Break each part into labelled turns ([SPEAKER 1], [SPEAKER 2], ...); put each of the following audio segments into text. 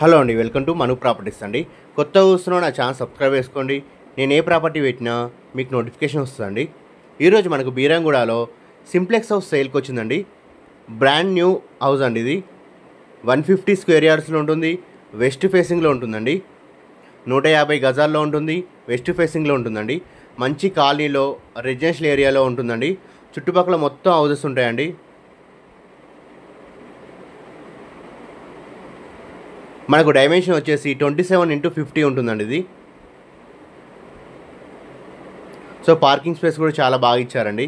[SPEAKER 1] Hello అండి, welcome to Manu properties అండి. కొత్తగా చూస్తున్నా నా ఛానల్ సబ్స్క్రైబ్ చేసుకోండి. నేను ఏ ప్రాపర్టీ పెట్టినా మీకు నోటిఫికేషన్ వస్తుందండి. ఈరోజు మనకు బీరంగూడలో సింప్లెక్స్ హౌస్ సేల్కి వచ్చిందండి. బ్రాండ్ న్యూ హౌస్ అండి. ఇది 150 స్క్వేర్ యార్డ్స్లో ఉంటుంది. వెస్ట్ ఫేసింగ్లో ఉంటుందండి. 150 గజాల్లో ఉంటుంది. వెస్ట్ ఫేసింగ్లో ఉంటుందండి. మంచి కాలనీలో రెసిడెన్షియల్ ఏరియాలో ఉంటుందండి. చుట్టుపక్కల మొత్తం హౌసెస్ ఉంటాయండి. మనకు డైమెన్షన్ వచ్చేసి 27x50 ఉంటుందండి ఇది. సో పార్కింగ్ స్పేస్ కూడా చాలా బాగా ఇచ్చారండి.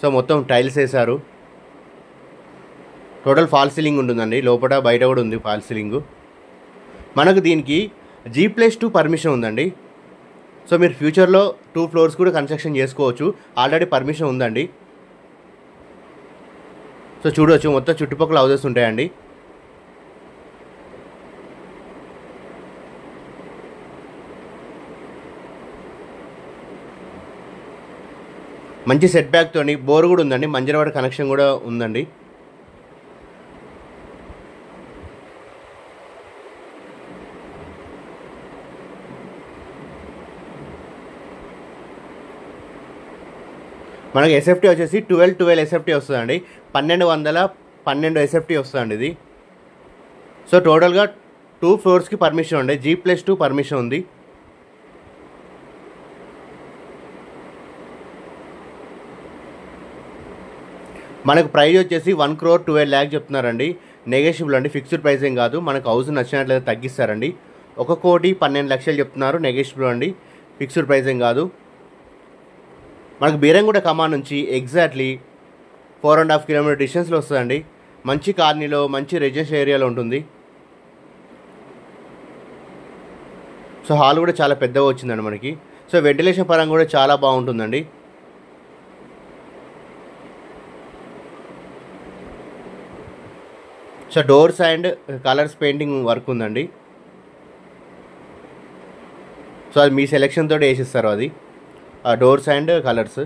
[SPEAKER 1] సో మొత్తం టైల్స్ వేశారు. టోటల్ ఫాల్ సీలింగ్ ఉంటుందండి. లోపల బయట కూడా ఉంది ఫాల్ సీలింగ్. మనకు దీనికి G+2 పర్మిషన్ ఉందండి. సో మీరు ఫ్యూచర్లో 2 ఫ్లోర్స్ కూడా కన్స్ట్రక్షన్ చేసుకోవచ్చు. ఆల్రెడీ పర్మిషన్ ఉందండి. సో చూడవచ్చు, మొత్తం చుట్టుపక్కల హౌసెస్ ఉంటాయండి. మంచి సెట్ బ్యాక్తోని బోర్ కూడా ఉందండి. మంజరవాడ కనెక్షన్ కూడా ఉందండి. మనకి ఎస్ఎఫ్టీ వచ్చేసి 12 ఎస్ఎఫ్టీ వస్తుందండి. 1212 ఎస్ఎఫ్టీ వస్తుందండి ఇది. సో టోటల్గా 2 ఫ్లోర్స్కి పర్మిషన్ ఉంది. G+2 పర్మిషన్ ఉంది. మనకు ప్రైస్ వచ్చేసి 1,12,00,000 చెప్తున్నారండి. నెగోషియబుల్ అండి, ఫిక్స్డ్ ప్రైస్ ఏం కాదు. మనకు హౌస్ నచ్చినట్లయితే తగ్గిస్తారండి. 1,12,00,000 చెప్తున్నారు. నెగోషియబుల్ అండి, ఫిక్స్డ్ ప్రైస్ ఏం కాదు. మనకు బీరంగూడ కమాన్ నుంచి ఎగ్జాక్ట్లీ 4.5 కిలోమీటర్ డిస్టెన్స్లో వస్తుందండి. మంచి కాలనీలో మంచి రెసిడెన్షియల్ ఏరియాలో ఉంటుంది. సో హాల్ కూడా చాలా పెద్దగా వచ్చిందండి మనకి. సో వెంటిలేషన్ పరంగా కూడా చాలా బాగుంటుందండి. So doors and colours painting work ఉందండి. సో అది మీ సెలెక్షన్ తోటి వేసిస్తారు. అది doors and colours.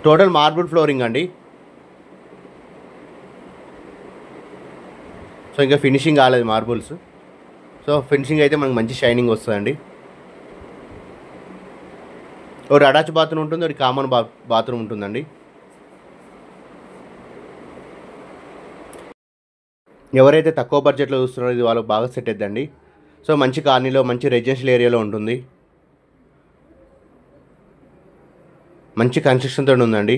[SPEAKER 1] Total marble flooring అండి. సో ఇంకా ఫినిషింగ్ కాలేదు మార్బుల్స్. సో ఫినిషింగ్ అయితే మనకు మంచి షైనింగ్ వస్తుందండి. ఒక అటాచ్ బాత్రూమ్ ఉంటుంది, ఒక కామన్ బాత్రూమ్ ఉంటుందండి. ఎవరైతే తక్కువ బడ్జెట్లో చూస్తున్నారో ఇది వాళ్ళకి బాగా సెట్ అవుతుందండి. సో మంచి కాలనీలో మంచి రెసిడెన్షియల్ ఏరియాలో ఉంటుంది. మంచి కన్స్ట్రక్షన్తో ఉందండి.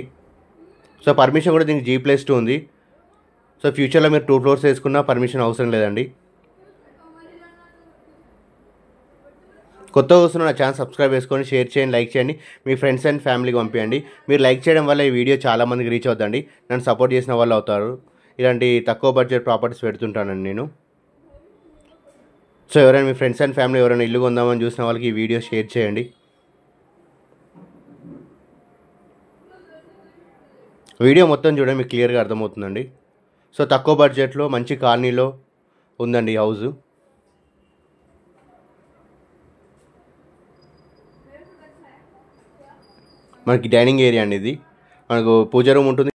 [SPEAKER 1] సో పర్మిషన్ కూడా దీనికి G+2 ఉంది. సో ఫ్యూచర్లో మీరు 2 ఫ్లోర్స్ వేసుకున్నా పర్మిషన్ అవసరం లేదండి. కొత్తగా వస్తున్న నా ఛానల్ సబ్స్క్రైబ్ చేసుకొని షేర్ చేయండి, లైక్ చేయండి, మీ ఫ్రెండ్స్ అండ్ ఫ్యామిలీకి పంపించండి. మీరు లైక్ చేయడం వల్ల ఈ వీడియో చాలామందికి రీచ్ అవుతుందండి. నన్ను సపోర్ట్ చేసిన వాళ్ళు అవుతారు. ఇలాంటి తక్కువ బడ్జెట్ ప్రాపర్టీస్ పెడుతుంటానండి నేను. సో ఎవరైనా మీ ఫ్రెండ్స్ అండ్ ఫ్యామిలీ ఎవరైనా ఇల్లు కొందామని చూసిన వాళ్ళకి ఈ వీడియో షేర్ చేయండి. వీడియో మొత్తం చూడండి, మీకు క్లియర్గా అర్థమవుతుందండి. సో తక్కువ బడ్జెట్లో మంచి కాలనీలో ఉందండి హౌస్. మనకి డైనింగ్ ఏరియా అండి ఇది. మనకు పూజ రూమ్ ఉంటుంది.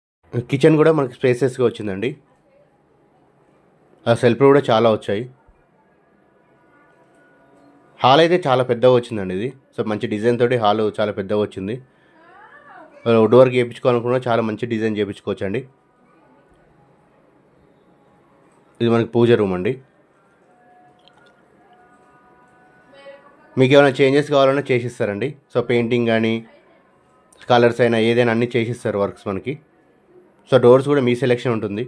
[SPEAKER 1] కిచెన్ కూడా మనకి స్పేసెస్గా వచ్చిందండి. ఆ సెల్ఫ్లు కూడా చాలా వచ్చాయి. హాల్ అయితే చాలా పెద్దగా వచ్చిందండి ఇది. సో మంచి డిజైన్ తోటి హాల్ చాలా పెద్దగా వచ్చింది. వుడ్ వర్క్ చేయించుకోవాలనుకున్నా చాలా మంచి డిజైన్ చేయించుకోవచ్చు అండి. ఇది మనకి పూజ రూమ్ అండి. మీకు ఏమైనా చేంజెస్ కావాలన్నా చేసిస్తారండి. సో పెయింటింగ్ కానీ కలర్స్ అయినా ఏదైనా అన్నీ చేసిస్తారు వర్క్స్ మనకి. సో డోర్స్ కూడా మీ సెలెక్షన్ ఉంటుంది.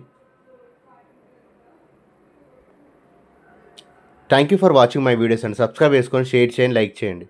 [SPEAKER 1] Thank you for watching my videos అండి. సబ్స్క్రైబ్ చేసుకొని షేర్ చేయండి, లైక్ చేయండి.